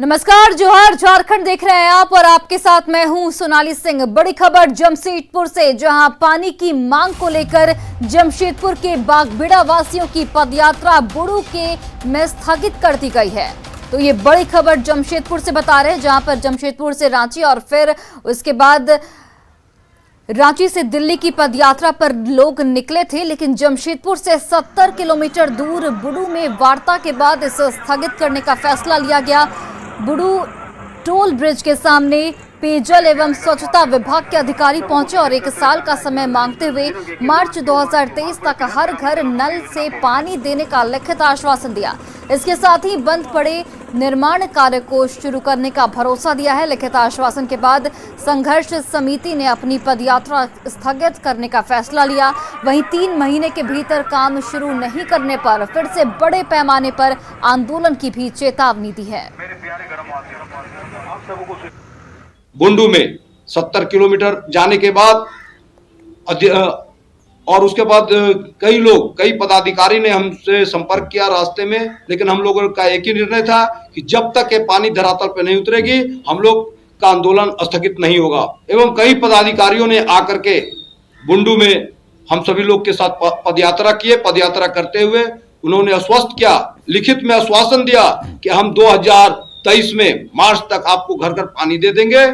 नमस्कार, जोहार। झारखंड देख रहे हैं आप और आपके साथ मैं हूं सोनाली सिंह। बड़ी खबर जमशेदपुर से, जहां पानी की मांग को लेकर जमशेदपुर के बागबीड़ा वासियों की पदयात्रा बुड़ू के में स्थगित कर दी गई है। तो ये बड़ी खबर जमशेदपुर से बता रहे हैं, जहां पर जमशेदपुर से रांची और फिर उसके बाद रांची से दिल्ली की पदयात्रा पर लोग निकले थे, लेकिन जमशेदपुर से 70 किलोमीटर दूर बुड़ू में वार्ता के बाद इसे स्थगित करने का फैसला लिया गया। बुड़ू टोल ब्रिज के सामने पेयजल एवं स्वच्छता विभाग के अधिकारी पहुंचे और 1 साल का समय मांगते हुए मार्च 2023 तक हर घर नल से पानी देने का लिखित आश्वासन दिया। इसके साथ ही बंद पड़े निर्माण कार्य को शुरू करने का भरोसा दिया है। लिखित आश्वासन के बाद संघर्ष समिति ने अपनी पदयात्रा स्थगित करने का फैसला लिया। वहीं 3 महीने के भीतर काम शुरू नहीं करने पर फिर से बड़े पैमाने पर आंदोलन की भी चेतावनी दी है। बुंडू में 70 किलोमीटर जाने के बाद और उसके बाद कई पदाधिकारी ने हमसे संपर्क किया रास्ते में, लेकिन हम लोगों का एक ही निर्णय था कि जब तक ये पानी धरातल पर नहीं उतरेगी हम लोग का आंदोलन स्थगित नहीं होगा। एवं कई पदाधिकारियों ने आकर के बुंडू में हम सभी लोग के साथ पदयात्रा किए। पदयात्रा करते हुए उन्होंने आश्वस्त किया, लिखित में आश्वासन दिया कि हम 2023 में मार्च तक आपको घर घर पानी दे देंगे।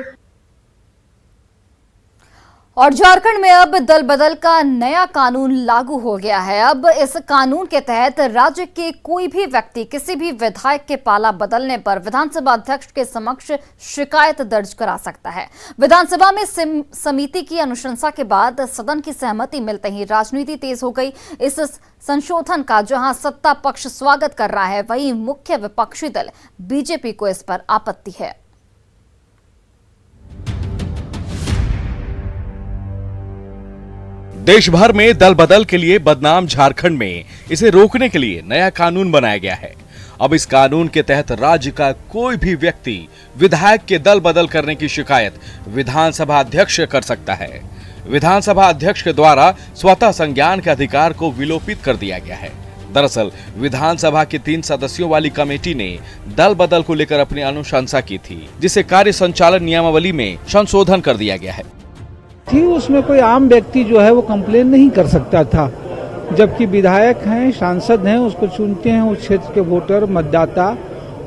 और झारखंड में अब दल बदल का नया कानून लागू हो गया है। अब इस कानून के तहत राज्य के कोई भी व्यक्ति किसी भी विधायक के पाला बदलने पर विधानसभा अध्यक्ष के समक्ष शिकायत दर्ज करा सकता है। विधानसभा में समिति की अनुशंसा के बाद सदन की सहमति मिलते ही राजनीति तेज हो गई। इस संशोधन का जहां सत्ता पक्ष स्वागत कर रहा है, वहीं मुख्य विपक्षी दल बीजेपी को इस पर आपत्ति है। देश भर में दल बदल के लिए बदनाम झारखंड में इसे रोकने के लिए नया कानून बनाया गया है। अब इस कानून के तहत राज्य का कोई भी व्यक्ति विधायक के दल बदल करने की शिकायत विधानसभा अध्यक्ष कर सकता है। विधानसभा अध्यक्ष के द्वारा स्वतः संज्ञान के अधिकार को विलोपित कर दिया गया है। दरअसल विधानसभा की 3 सदस्यों वाली कमेटी ने दल बदल को लेकर अपनी अनुशंसा की थी, जिसे कार्य संचालन नियमावली में संशोधन कर दिया गया है। उसमें कोई आम व्यक्ति जो है वो कंप्लेन नहीं कर सकता था, जबकि विधायक हैं, सांसद हैं, उसको चुनते हैं उस क्षेत्र के वोटर, मतदाता,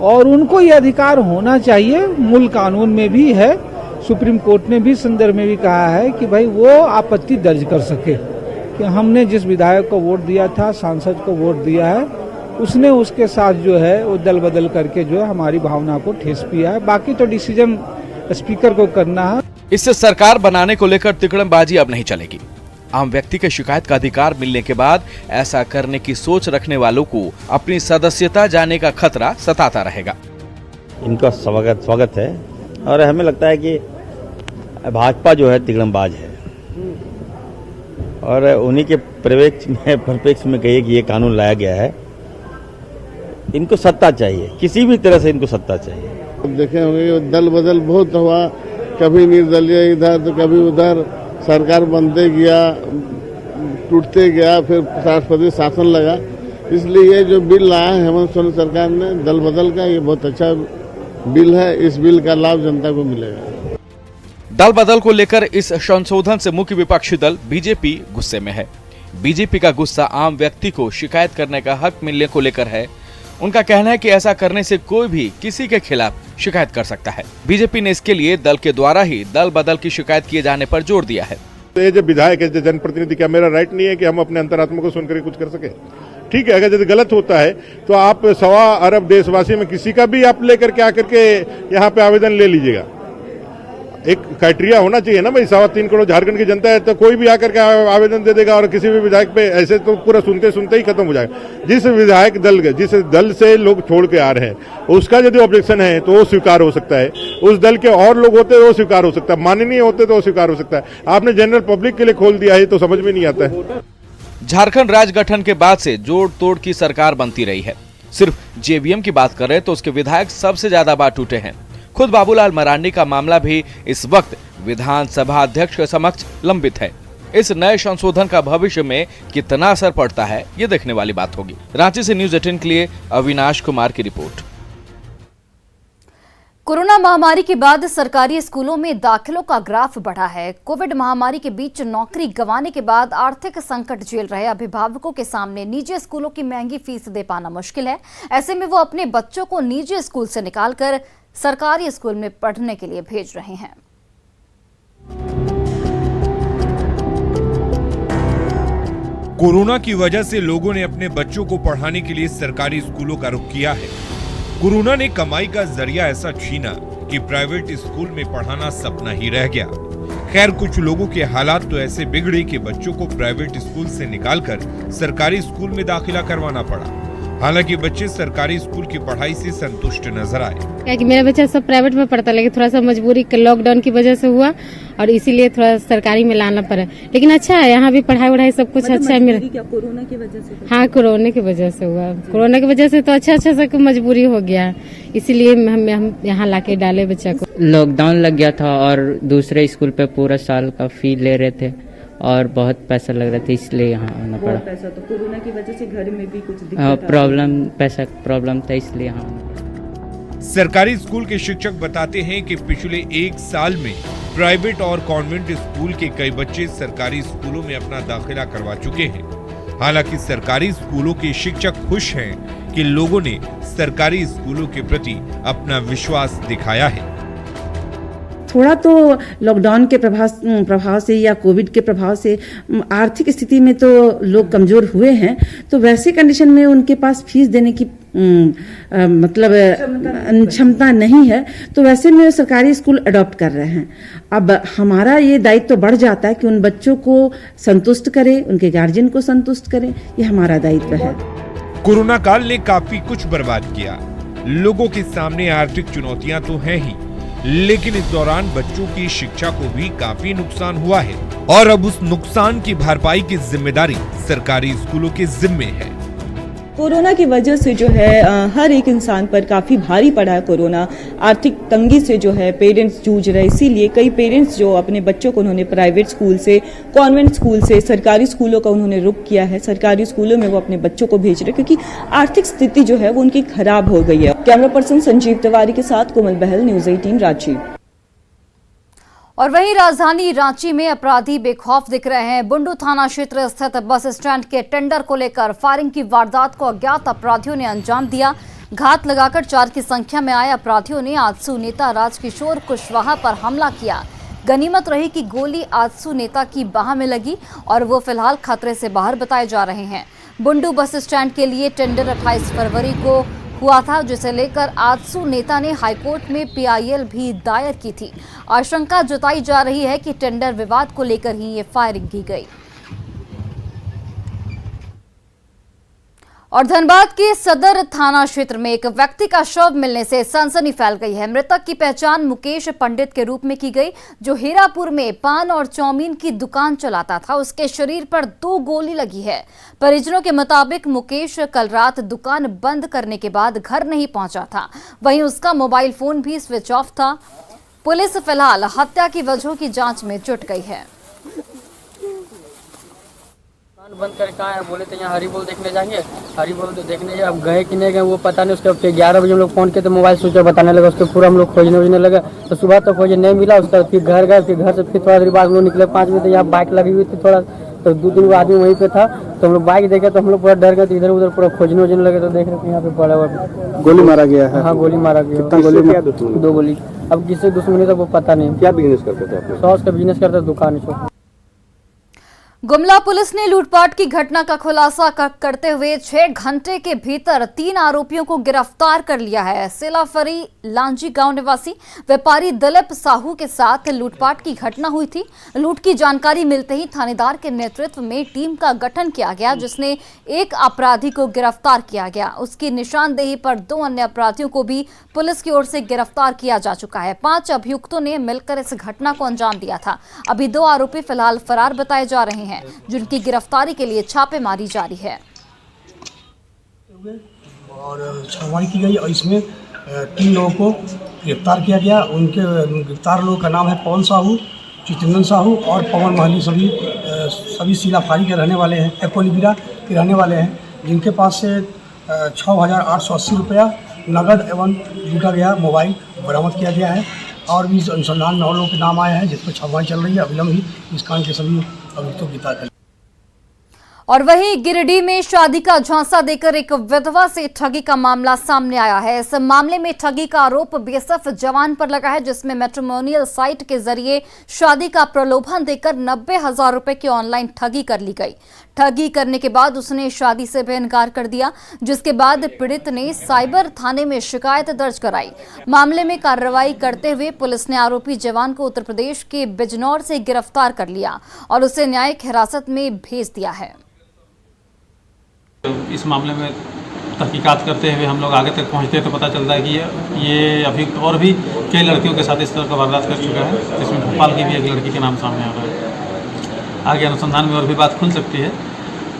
और उनको ये अधिकार होना चाहिए। मूल कानून में भी है, सुप्रीम कोर्ट ने भी संदर्भ में भी कहा है कि भाई वो आपत्ति दर्ज कर सके कि हमने जिस विधायक को वोट दिया था, सांसद को वोट दिया है, उसने उसके साथ जो है वो दल बदल करके जो है हमारी भावना को ठेस पिया है। बाकी तो डिसीजन स्पीकर को करना है। इससे सरकार बनाने को लेकर तिकड़मबाजी अब नहीं चलेगी। आम व्यक्ति के शिकायत का अधिकार मिलने के बाद ऐसा करने की सोच रखने वालों को अपनी सदस्यता जाने का खतरा सताता रहेगा। इनका स्वागत है और हमें लगता है कि भाजपा जो है तिकड़मबाज है और उन्हीं के परिप्रेक्ष्य में कहिए कि ये कानून लाया गया है। इनको सत्ता चाहिए, किसी भी तरह से इनको सत्ता चाहिए। देखे होंगे दल बदल बहुत हुआ, कभी निर्दलीय इधर तो कभी उधर, सरकार बनते गया, टूटते गया, फिर राष्ट्रपति शासन लगा। इसलिए ये जो बिल लाया है हेमंत सोरेन सरकार ने दल बदल का, ये बहुत अच्छा बिल है। इस बिल का लाभ जनता को मिलेगा। दल बदल को लेकर इस संशोधन से मुख्य विपक्षी दल बीजेपी गुस्से में है। बीजेपी का गुस्सा आम व्यक्ति को शिकायत करने का हक मिलने को लेकर है। उनका कहना है कि ऐसा करने से कोई भी किसी के खिलाफ शिकायत कर सकता है। बीजेपी ने इसके लिए दल के द्वारा ही दल बदल की शिकायत किए जाने पर जोर दिया है। तो ये जो विधायक है, जो जनप्रतिनिधि, क्या मेरा राइट नहीं है कि हम अपने अंतरात्मा को सुनकर कुछ कर सके? ठीक है, अगर यदि गलत होता है तो आप 1.25 अरब देशवासी में किसी का भी आप लेकर के आकर के यहाँ पे आवेदन ले लीजिएगा। एक क्राइटेरिया होना चाहिए ना भाई। 3.25 करोड़ झारखंड की जनता है, तो कोई भी आकर के आवेदन दे देगा और किसी भी विधायक पे ऐसे तो पूरा सुनते सुनते ही खत्म हो जाएगा। जिस विधायक दल जिस दल से लोग छोड़ के आ रहे हैं उसका यदि ऑब्जेक्शन है तो वो स्वीकार हो सकता है। उस दल के और लोग होते तो वो स्वीकार हो सकता है, माननीय होते तो वो स्वीकार हो सकता है। आपने जनरल पब्लिक के लिए खोल दिया है तो समझ में नहीं आता है। झारखंड राज्य गठन के बाद से जोड़ तोड़ की सरकार बनती रही है। सिर्फ जेवीएम की बात करें तो उसके विधायक सबसे ज्यादा बार टूटे हैं। खुद बाबूलाल मरांडी का मामला भी इस वक्त विधानसभा अध्यक्ष के समक्ष लंबित है। इस नए संशोधन का भविष्य में कितना असर पड़ता है, ये देखने वाली बात होगी। रांची से न्यूज़ 18 के लिए अविनाश कुमार की रिपोर्ट। कोरोना महामारी के बाद सरकारी स्कूलों में दाखिलों का ग्राफ बढ़ा है। कोविड महामारी के बीच नौकरी गंवाने के बाद आर्थिक संकट झेल रहे अभिभावकों के सामने निजी स्कूलों की महंगी फीस दे पाना मुश्किल है। ऐसे में वो अपने बच्चों को निजी स्कूल से निकालकर सरकारी स्कूल में पढ़ने के लिए भेज रहे हैं। कोरोना की वजह से लोगों ने अपने बच्चों को पढ़ाने के लिए सरकारी स्कूलों का रुख किया है। कोरोना ने कमाई का जरिया ऐसा छीना कि प्राइवेट स्कूल में पढ़ाना सपना ही रह गया। खैर, कुछ लोगों के हालात तो ऐसे बिगड़े कि बच्चों को प्राइवेट स्कूल से निकालकर सरकारी स्कूल में दाखिला करवाना पड़ा। हालांकि बच्चे सरकारी स्कूल की पढ़ाई से संतुष्ट नजर आए। क्या कि मेरा बच्चा सब प्राइवेट में पढ़ता, लेकिन थोड़ा सा मजबूरी लॉकडाउन की वजह से हुआ और इसीलिए थोड़ा सरकारी में लाना पड़ा। लेकिन अच्छा है, यहाँ भी पढ़ाई वढ़ाई सब कुछ अच्छा है मेरा। क्या कोरोना की वजह से? हाँ, कोरोना की वजह से हुआ। कोरोना की वजह से तो अच्छा सब मजबूरी हो गया, इसीलिए हम यहाँ लाके डाले बच्चा को। लॉकडाउन लग गया था और दूसरे स्कूल पे पूरा साल का फी ले रहे थे और बहुत पैसा लग रहा था, इसलिए यहाँ आना पड़ा। पैसा तो कोरोना की वजह से घर में भी कुछ प्रॉब्लम था, इसलिए यहाँ आना पड़ा। सरकारी स्कूल के शिक्षक बताते हैं कि पिछले एक साल में प्राइवेट और कॉन्वेंट स्कूल के कई बच्चे सरकारी स्कूलों में अपना दाखिला करवा चुके हैं। हालांकि सरकारी स्कूलों के शिक्षक खुश हैं कि लोगों ने सरकारी स्कूलों के प्रति अपना विश्वास दिखाया है। थोड़ा तो लॉकडाउन के प्रभाव से या कोविड के प्रभाव से आर्थिक स्थिति में तो लोग कमजोर हुए हैं, तो वैसे कंडीशन में उनके पास फीस देने की क्षमता नहीं है, तो वैसे में सरकारी स्कूल अडॉप्ट कर रहे हैं। अब हमारा ये दायित्व तो बढ़ जाता है कि उन बच्चों को संतुष्ट करें, उनके गार्जियन को संतुष्ट करें, ये हमारा दायित्व है। कोरोना काल ने काफी कुछ बर्बाद किया। लोगों के सामने आर्थिक चुनौतियां तो हैं ही, लेकिन इस दौरान बच्चों की शिक्षा को भी काफी नुकसान हुआ है और अब उस नुकसान की भरपाई की जिम्मेदारी सरकारी स्कूलों के जिम्मे है। कोरोना की वजह से जो है हर एक इंसान पर काफी भारी पड़ा है। कोरोना आर्थिक तंगी से जो है पेरेंट्स जूझ रहे, इसीलिए कई पेरेंट्स जो अपने बच्चों को उन्होंने प्राइवेट स्कूल से, कॉन्वेंट स्कूल से सरकारी स्कूलों का उन्होंने रुख किया है। सरकारी स्कूलों में वो अपने बच्चों को भेज रहे, क्योंकि आर्थिक स्थिति जो है वो उनकी खराब हो गई है। कैमरा पर्सन संजीव तिवारी के साथ कोमल बहल, न्यूज 18 रांची। और वहीं राजधानी रांची में अपराधी बेखौफ दिख रहे हैं। बुंडू थाना क्षेत्र स्थित बस स्टैंड के टेंडर को लेकर फायरिंग की वारदात को अज्ञात अपराधियों ने अंजाम दिया। घात लगाकर 4 की संख्या में आए अपराधियों ने आजसू नेता राजकिशोर कुशवाहा पर हमला किया। गनीमत रही कि गोली आजसू नेता की बाह में लगी और वो फिलहाल खतरे से बाहर बताए जा रहे हैं। बुंडू बस स्टैंड के लिए टेंडर 28 फरवरी को हुआ था, जिसे लेकर आजसू नेता ने हाईकोर्ट में PIL भी दायर की थी। आशंका जताई जा रही है कि टेंडर विवाद को लेकर ही ये फायरिंग की गई। और धनबाद के सदर थाना क्षेत्र में एक व्यक्ति का शव मिलने से सनसनी फैल गई है। मृतक की पहचान मुकेश पंडित के रूप में की गई, जो हीरापुर में पान और चाउमीन की दुकान चलाता था। उसके शरीर पर 2 गोली लगी है। परिजनों के मुताबिक मुकेश कल रात दुकान बंद करने के बाद घर नहीं पहुंचा था। वहीं उसका मोबाइल फोन भी स्विच ऑफ था। पुलिस फिलहाल हत्या की वजहों की जांच में जुट गई है। बंद करके कहा है, बोले थे यहाँ हरी बोल देखने जाएंगे। हरी बोल तो देखने अब गए कि नहीं गए वो पता नहीं। उसके फिर 11 बजे हम लोग फोन किए तो मोबाइल स्विच ऑफ बताने लगा। उसके पूरा हम लोग खोजने लगे तो सुबह तक खोजे नहीं मिला। उसका फिर घर गए, फिर घर से फिर थोड़ा देर बाद हम लोग निकले 5 बजे। यहाँ बाइक लगी हुई थी थोड़ा, तो 2-3 आदमी वहीं पे था, तो हम लोग बाइक देखे तो हम लोग पूरा डर गए। तो इधर उधर पूरा खोजने लगे तो देख रहे थे यहाँ पे पड़ा हुआ गोली मारा गया है। हाँ, गोली मारा गया। कितना गोली? 2 गोली। अब किससे दुश्मनी था वो पता नहीं। क्या बिजनेस करते थे आप? सॉस का बिजनेस करते थे, दुकान से। गुमला पुलिस ने लूटपाट की घटना का खुलासा करते हुए 6 घंटे के भीतर 3 आरोपियों को गिरफ्तार कर लिया है। सेलाफरी लांजी गांव निवासी व्यापारी दिलीप साहू के साथ लूटपाट की घटना हुई थी। लूट की जानकारी मिलते ही थानेदार के नेतृत्व में टीम का गठन किया गया, जिसने एक अपराधी को गिरफ्तार किया गया। उसकी निशानदेही पर 2 अन्य अपराधियों को भी पुलिस की ओर से गिरफ्तार किया जा चुका है। 5 अभियुक्तों ने मिलकर इस घटना को अंजाम दिया था। अभी 2 आरोपी फिलहाल फरार बताए जा रहे हैं, जिनकी गिरफ्तारी के लिए छापेमारी जारी है। और छापेमारी की गई और इसमें 3 लोगों को गिरफ्तार किया गया। उनके गिरफ्तार लोगों का नाम है पवन साहू, चितरंजन साहू और पवन महली। सभी सीलाफारी के रहने वाले हैं, एकोलीबिरा के रहने वाले हैं, जिनके पास से 6,880 रुपया नगद एवं लूटा गया मोबाइल बरामद किया गया है और भी अनुसंधान में और लोगों के नाम आए हैं जिस पर छानबीन चल रही है। अविलंब ही इस कांड के सभी अभियुक्तों की गिरफ्तारी। और वहीं गिरिडीह में शादी का झांसा देकर एक विधवा से ठगी का मामला सामने आया है। इस मामले में ठगी का आरोप बीएसएफ जवान पर लगा है, जिसमें मैट्रिमोनियल साइट के जरिए शादी का प्रलोभन देकर 90,000 रुपए की ऑनलाइन ठगी कर ली गई। ठगी करने के बाद उसने शादी से भी इनकार कर दिया, जिसके बाद पीड़ित ने साइबर थाने में शिकायत दर्ज कराई। मामले में कार्रवाई करते हुए पुलिस ने आरोपी जवान को उत्तर प्रदेश के बिजनौर से गिरफ्तार कर लिया और उसे न्यायिक हिरासत में भेज दिया है। इस मामले में तहकीकात करते हुए हम लोग आगे तक पहुंचते हैं तो पता चलता है कि ये अभियुक्त और भी कई लड़कियों के साथ इस तरह का वारदात कर चुका है, जिसमें भोपाल की भी एक लड़की के नाम सामने आ रहा है। आगे अनुसंधान में और भी बात खुल सकती है।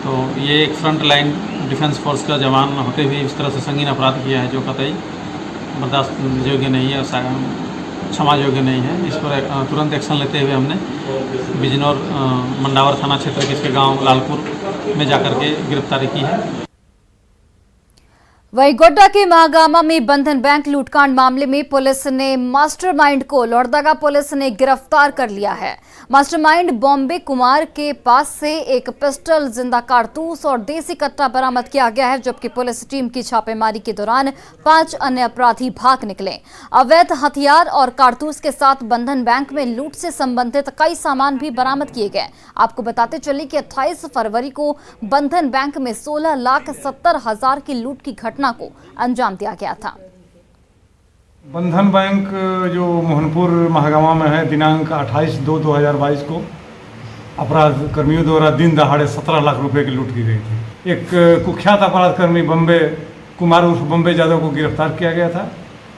तो ये एक फ्रंट लाइन डिफेंस फोर्स का जवान होते हुए इस तरह से संगीन अपराध किया है जो कतई बर्दाश्त योग्य नहीं है, क्षमा योग्य नहीं है। इस पर तुरंत एक्शन लेते हुए हमने बिजनौर मंडावर थाना क्षेत्र के इसके गाँव लालपुर में जाकर के गिरफ्तारी की है। वहीं गोड्डा के महागामा में बंधन बैंक लूटकांड मामले में पुलिस ने मास्टरमाइंड को लोहरदगा पुलिस ने गिरफ्तार कर लिया है। मास्टरमाइंड बॉम्बे कुमार के पास से एक पिस्टल, जिंदा कारतूस और देसी कट्टा बरामद किया गया है, जबकि पुलिस टीम की छापेमारी के दौरान 5 अन्य अपराधी भाग निकले। अवैध हथियार और कारतूस के साथ बंधन बैंक में लूट से संबंधित कई सामान भी बरामद किए गए। आपको बताते चले कि 28 फरवरी को बंधन बैंक में 16,70,000 की लूट की घटना को अंजाम दिया गया था। बंधन बैंक जो मोहनपुर महागामा में है, दिनांक 28/2/2022 को अपराध कर्मियों द्वारा दिन दहाड़े 17 लाख रुपए की लूट की गई थी। एक कुख्यात अपराध कर्मी बम्बे कुमार उर्फ बम्बे यादव को गिरफ्तार किया गया था,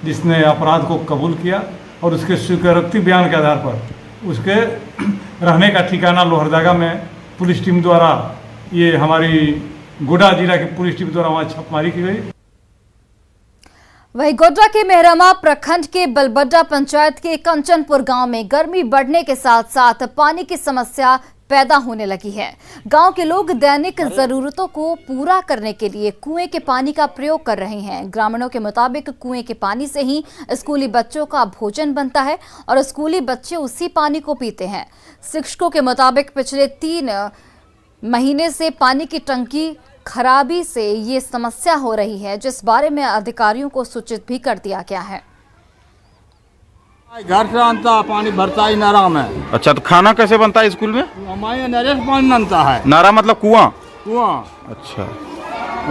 जिसने अपराध को कबूल किया और उसके स्वीकारोक्ति बयान के आधार पर उसके रहने का ठिकाना लोहरदगा में पुलिस टीम द्वारा, ये हमारी गोड्डा जिला की पुलिस टीम द्वारा वहाँ छापेमारी की गई। वहीं गोड्डा के मेहरमा प्रखंड के बलबड्डा पंचायत के कंचनपुर गांव में गर्मी बढ़ने के साथ साथ पानी की समस्या पैदा होने लगी है। गांव के लोग दैनिक जरूरतों को पूरा करने के लिए कुएं के पानी का प्रयोग कर रहे हैं। ग्रामीणों के मुताबिक कुएं के पानी से ही स्कूली बच्चों का भोजन बनता है और स्कूली बच्चे उसी पानी को पीते हैं। शिक्षकों के मुताबिक पिछले 3 महीने से पानी की टंकी खराबी से ये समस्या हो रही है, जिस बारे में अधिकारियों को सूचित भी कर दिया गया है। घर से बनता पानी भरता ही नारा में। अच्छा, तो खाना कैसे बनता है स्कूल में? हमारे नारे से पानी बनता है। नारा मतलब कुआं? कुआं। अच्छा,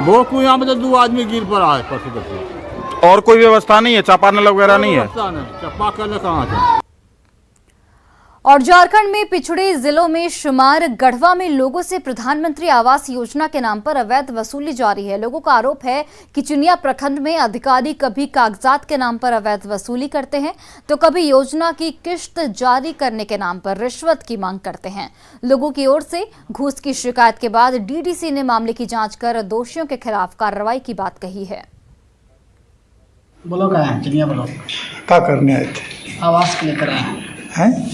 वो कुआं में तो 2 आदमी गिर पड़ा है पशु। और कोई व्यवस्था नहीं है? चापानल वगैरह नहीं है? चापाकल कहाँ से? और झारखंड में पिछड़े जिलों में शुमार गढ़वा में लोगों से प्रधानमंत्री आवास योजना के नाम पर अवैध वसूली जारी है। लोगों का आरोप है कि चुनिया प्रखंड में अधिकारी कभी कागजात के नाम पर अवैध वसूली करते हैं तो कभी योजना की किश्त जारी करने के नाम पर रिश्वत की मांग करते हैं। लोगों की ओर से घूस की शिकायत के बाद डीडीसी ने मामले की जांच कर दोषियों के खिलाफ कार्रवाई की बात कही है। ब्लॉक आए हैं, चुनिया ब्लॉक। क्या करने आए थे? आवास के लेकर आए हैं।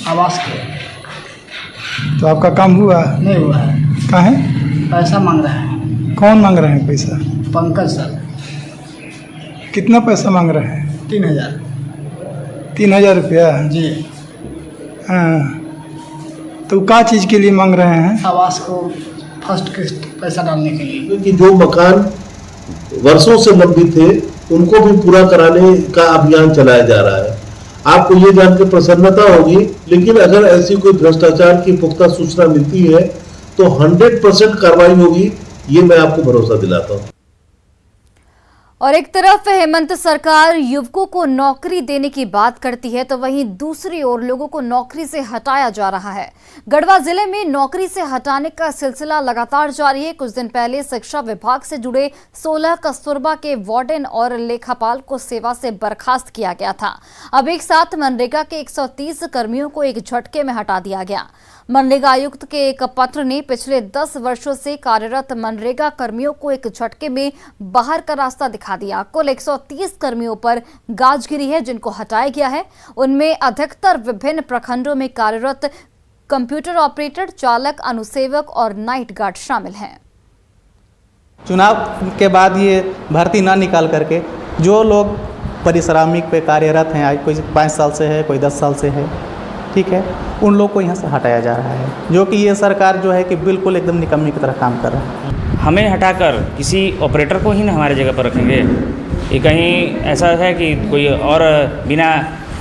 आवास के। तो आपका काम हुआ? नहीं हुआ है। कहाँ है? पैसा मांग रहे हैं। कौन मांग रहे हैं पैसा? पंकज सर। कितना पैसा मांग रहे हैं? 3,000। 3,000 रुपया? जी। हाँ, तो क्या चीज़ के लिए मांग रहे हैं? आवास को फर्स्ट किस्त पैसा डालने के लिए। क्योंकि जो मकान वर्षों से लंबित थे उनको भी पूरा कराने का अभियान चलाया जा रहा है। आपको ये जान के प्रसन्नता होगी, लेकिन अगर ऐसी कोई भ्रष्टाचार की पुख्ता सूचना मिलती है तो 100% कार्रवाई होगी, ये मैं आपको भरोसा दिलाता हूँ। और एक तरफ हेमंत सरकार युवकों को नौकरी देने की बात करती है तो वहीं दूसरी ओर लोगों को नौकरी से हटाया जा रहा है। गढ़वा जिले में नौकरी से हटाने का सिलसिला लगातार जारी है। कुछ दिन पहले शिक्षा विभाग से जुड़े 16 कस्तूरबा के वार्डन और लेखापाल को सेवा से बर्खास्त किया गया था। अब एक साथ मनरेगा के 130 कर्मियों को एक झटके में हटा दिया गया। मनरेगा आयुक्त के एक पत्र ने पिछले 10 वर्षों से कार्यरत मनरेगा कर्मियों को एक झटके में बाहर का रास्ता दिखा दिया। कुल 130 कर्मियों पर गाज गिरी है जिनको हटाया गया है। उनमें अधिकतर विभिन्न प्रखंडों में कार्यरत कंप्यूटर ऑपरेटर, चालक, अनुसेवक और नाइट गार्ड शामिल हैं। चुनाव के बाद ये भर्ती ना निकाल करके जो लोग परिश्रमिक पे कार्यरत हैं, आज कोई 5 साल से है, कोई 10 साल से है, ठीक है, उन लोग को यहाँ से हटाया जा रहा है, जो कि ये सरकार जो है कि बिल्कुल एकदम निकम्मी की तरह काम कर रहा है। हमें हटाकर किसी ऑपरेटर को ही ना हमारी जगह पर रखेंगे? ये कहीं ऐसा है कि कोई और बिना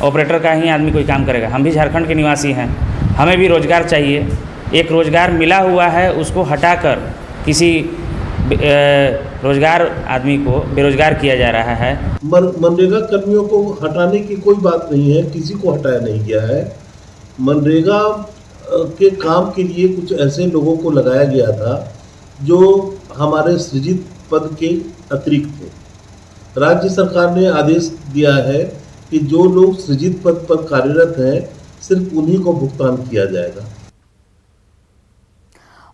ऑपरेटर का ही आदमी कोई काम करेगा? हम भी झारखंड के निवासी हैं, हमें भी रोज़गार चाहिए। एक रोज़गार मिला हुआ है, उसको हटाकर किसी रोज़गार आदमी को बेरोजगार किया जा रहा है। मनरेगा कर्मियों को हटाने की कोई बात नहीं है, किसी को हटाया नहीं गया है। मनरेगा के काम के लिए कुछ ऐसे लोगों को लगाया गया था जो हमारे सृजित पद के अतिरिक्त थे। राज्य सरकार ने आदेश दिया है कि जो लोग सृजित पद पर कार्यरत हैं सिर्फ उन्हीं को भुगतान किया जाएगा।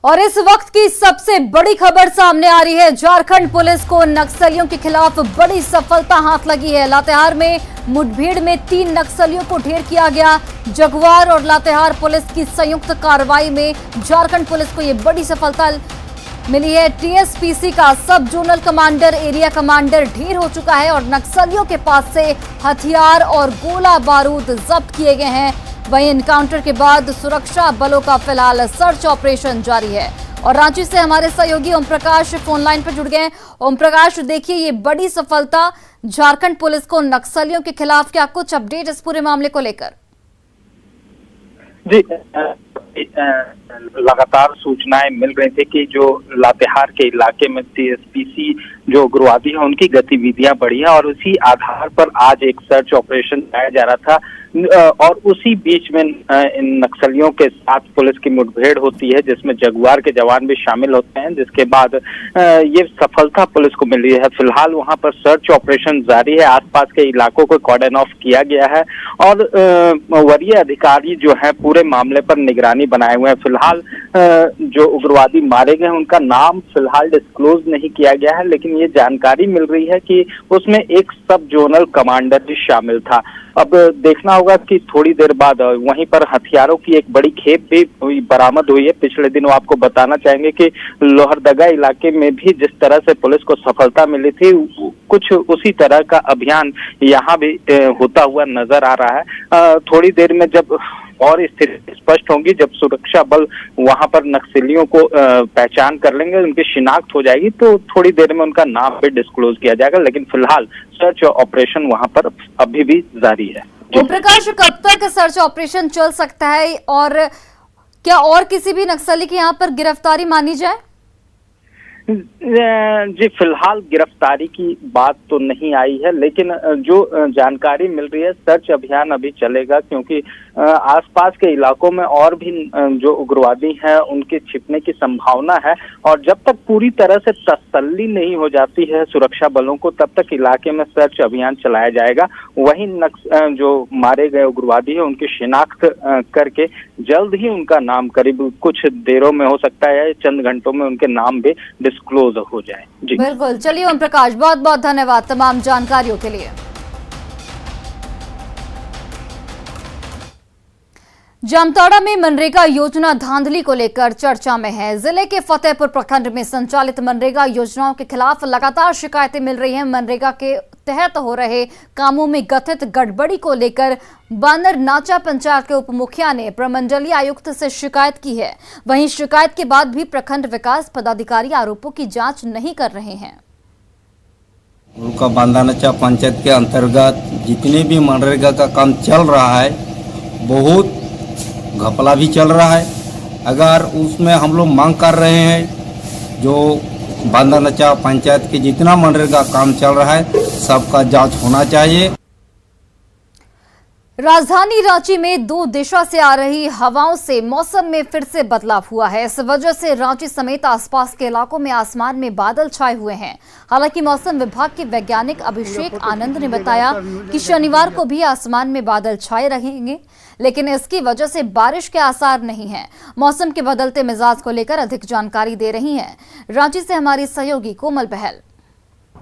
और इस वक्त की सबसे बड़ी खबर सामने आ रही है। झारखंड पुलिस को नक्सलियों के खिलाफ बड़ी सफलता हाथ लगी है। लातेहार में मुठभेड़ में 3 नक्सलियों को ढेर किया गया। जगुआर और लातेहार पुलिस की संयुक्त कार्रवाई में झारखंड पुलिस को यह बड़ी सफलता मिली है। टीएसपीसी का सब जोनल कमांडर, एरिया कमांडर ढेर हो चुका है और नक्सलियों के पास से हथियार और गोला बारूद जब्त किए गए हैं। वहीं एनकाउंटर के बाद सुरक्षा बलों का फिलहाल सर्च ऑपरेशन जारी है। और रांची से हमारे सहयोगी ओम प्रकाश फोन लाइन पर जुड़ गए। ओम प्रकाश, देखिए ये बड़ी सफलता झारखंड पुलिस को नक्सलियों के खिलाफ, क्या कुछ अपडेट इस पूरे मामले को लेकर? जी, लगातार सूचनाएं मिल रही थी कि जो लातेहार के इलाके में टीएसपीसी जो उग्रवादी है उनकी गतिविधियां बढ़ी है और उसी आधार पर आज एक सर्च ऑपरेशन चलाया जा रहा था। और उसी बीच में इन नक्सलियों के साथ पुलिस की मुठभेड़ होती है जिसमें जगुआर के जवान भी शामिल होते हैं, जिसके बाद ये सफलता पुलिस को मिली है। फिलहाल वहां पर सर्च ऑपरेशन जारी है, आसपास के इलाकों को कॉर्डन ऑफ किया गया है और वरीय अधिकारी जो है पूरे मामले पर निगरानी बनाए हुए हैं। फिलहाल जो उग्रवादी मारे गए उनका नाम फिलहाल डिस्क्लोज नहीं किया गया है, लेकिन ये जानकारी मिल रही है कि उसमें एक सब जोनल कमांडर भी शामिल था। अब देखना होगा कि थोड़ी देर बाद वहीं पर हथियारों की एक बड़ी खेप भी बरामद हुई है। पिछले दिनों आपको बताना चाहेंगे कि लोहरदगा इलाके में भी जिस तरह से पुलिस को सफलता मिली थी, कुछ उसी तरह का अभियान यहाँ भी होता हुआ नजर आ रहा है। थोड़ी देर में जब और स्थिति स्पष्ट होंगी, जब सुरक्षा बल वहां पर नक्सलियों को पहचान कर लेंगे, उनकी शिनाख्त हो जाएगी, तो थोड़ी देर में उनका नाम भी डिस्क्लोज किया जाएगा। लेकिन फिलहाल सर्च ऑपरेशन वहां पर अभी भी जारी है। ओम प्रकाश, कब तक सर्च ऑपरेशन चल सकता है और क्या और किसी भी नक्सली की यहाँ पर गिरफ्तारी मानी जाए? जी, फिलहाल गिरफ्तारी की बात तो नहीं आई है, लेकिन जो जानकारी मिल रही है सर्च अभियान अभी चलेगा, क्योंकि आसपास के इलाकों में और भी जो उग्रवादी हैं उनके छिपने की संभावना है। और जब तक पूरी तरह से तसल्ली नहीं हो जाती है सुरक्षा बलों को, तब तक इलाके में सर्च अभियान चलाया जाएगा। वहीं जो मारे गए उग्रवादी है उनकी शिनाख्त करके जल्द ही उनका नाम, करीब कुछ देरों में हो सकता है, चंद घंटों में उनके नाम भी डिस्क्लोज हो जाए। जी बिल्कुल, चलिए ओम प्रकाश, बहुत बहुत धन्यवाद तमाम जानकारियों के लिए। जामताड़ा में मनरेगा योजना धांधली को लेकर चर्चा में है। जिले के फतेहपुर प्रखंड में संचालित मनरेगा योजनाओं के खिलाफ लगातार शिकायतें मिल रही हैं। मनरेगा के तहत हो रहे कामों में कथित गड़बड़ी को लेकर बानर नाचा पंचायत के उप मुखिया ने प्रमंडलीय आयुक्त से शिकायत की है। वहीं शिकायत के बाद भी प्रखंड विकास पदाधिकारी आरोपों की जांच नहीं कर रहे हैं। उनका बांदानाचा पंचायत के अंतर्गत जितने भी मनरेगा का काम चल रहा है, बहुत घपला भी चल रहा है। अगर उसमें हम लोग मांग कर रहे हैं, जो बांदानाचा पंचायत के जितना मनरेगा काम चल रहा है सबका जांच होना चाहिए। राजधानी रांची में 2 दिशा से आ रही हवाओं से मौसम में फिर से बदलाव हुआ है। इस वजह से रांची समेत आसपास के इलाकों में आसमान में बादल छाए हुए हैं। हालांकि मौसम विभाग के वैज्ञानिक अभिषेक आनंद ने बताया कि शनिवार को भी आसमान में बादल छाए रहेंगे, लेकिन इसकी वजह से बारिश के आसार नहीं हैं। मौसम के बदलते मिजाज को लेकर अधिक जानकारी दे रही हैं रांची से हमारी सहयोगी कोमल बहल।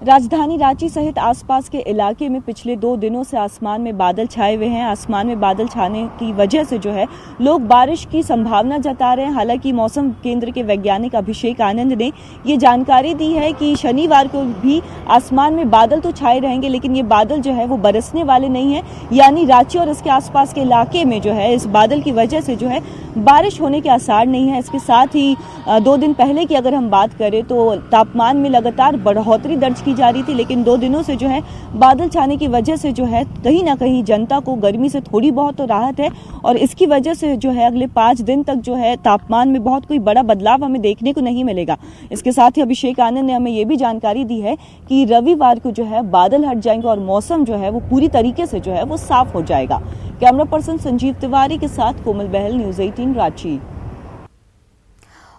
राजधानी रांची सहित आसपास के इलाके में पिछले 2 दिनों से आसमान में बादल छाए हुए हैं। आसमान में बादल छाने की वजह से जो है लोग बारिश की संभावना जता रहे हैं। हालांकि मौसम केंद्र के वैज्ञानिक अभिषेक आनंद ने ये जानकारी दी है कि शनिवार को भी आसमान में बादल तो छाए रहेंगे, लेकिन ये बादल जो है वो बरसने वाले नहीं है। यानी रांची और इसके आसपास के इलाके में जो है इस बादल की वजह से जो है बारिश होने के आसार नहीं है। इसके साथ ही 2 दिन पहले की अगर हम बात करें तो तापमान में लगातार बढ़ोतरी दर्ज की जा रही थी, लेकिन 2 दिनों से जो है बादल छाने की वजह से जो है कहीं ना कहीं जनता को गर्मी से थोड़ी बहुत तो राहत है और इसकी वजह से जो है अगले 5 दिन तक जो है तापमान में बहुत कोई बड़ा बदलाव हमें देखने को नहीं मिलेगा। इसके साथ ही अभिषेक आनंद ने हमें ये भी जानकारी दी है कि रविवार को जो है बादल हट जाएंगे और मौसम जो है वो पूरी तरीके से जो है वो साफ हो जाएगा। कैमरा पर्सन संजीव तिवारी के साथ कोमल बहल, न्यूज़ 18 रांची।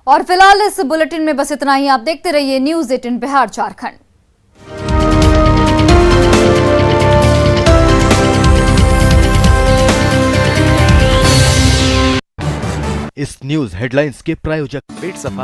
और फिलहाल इस बुलेटिन में बस इतना ही। आप देखते रहिए न्यूज़ 18 बिहार झारखंड। इस न्यूज हेडलाइंस के प्रायोजक पेट सफा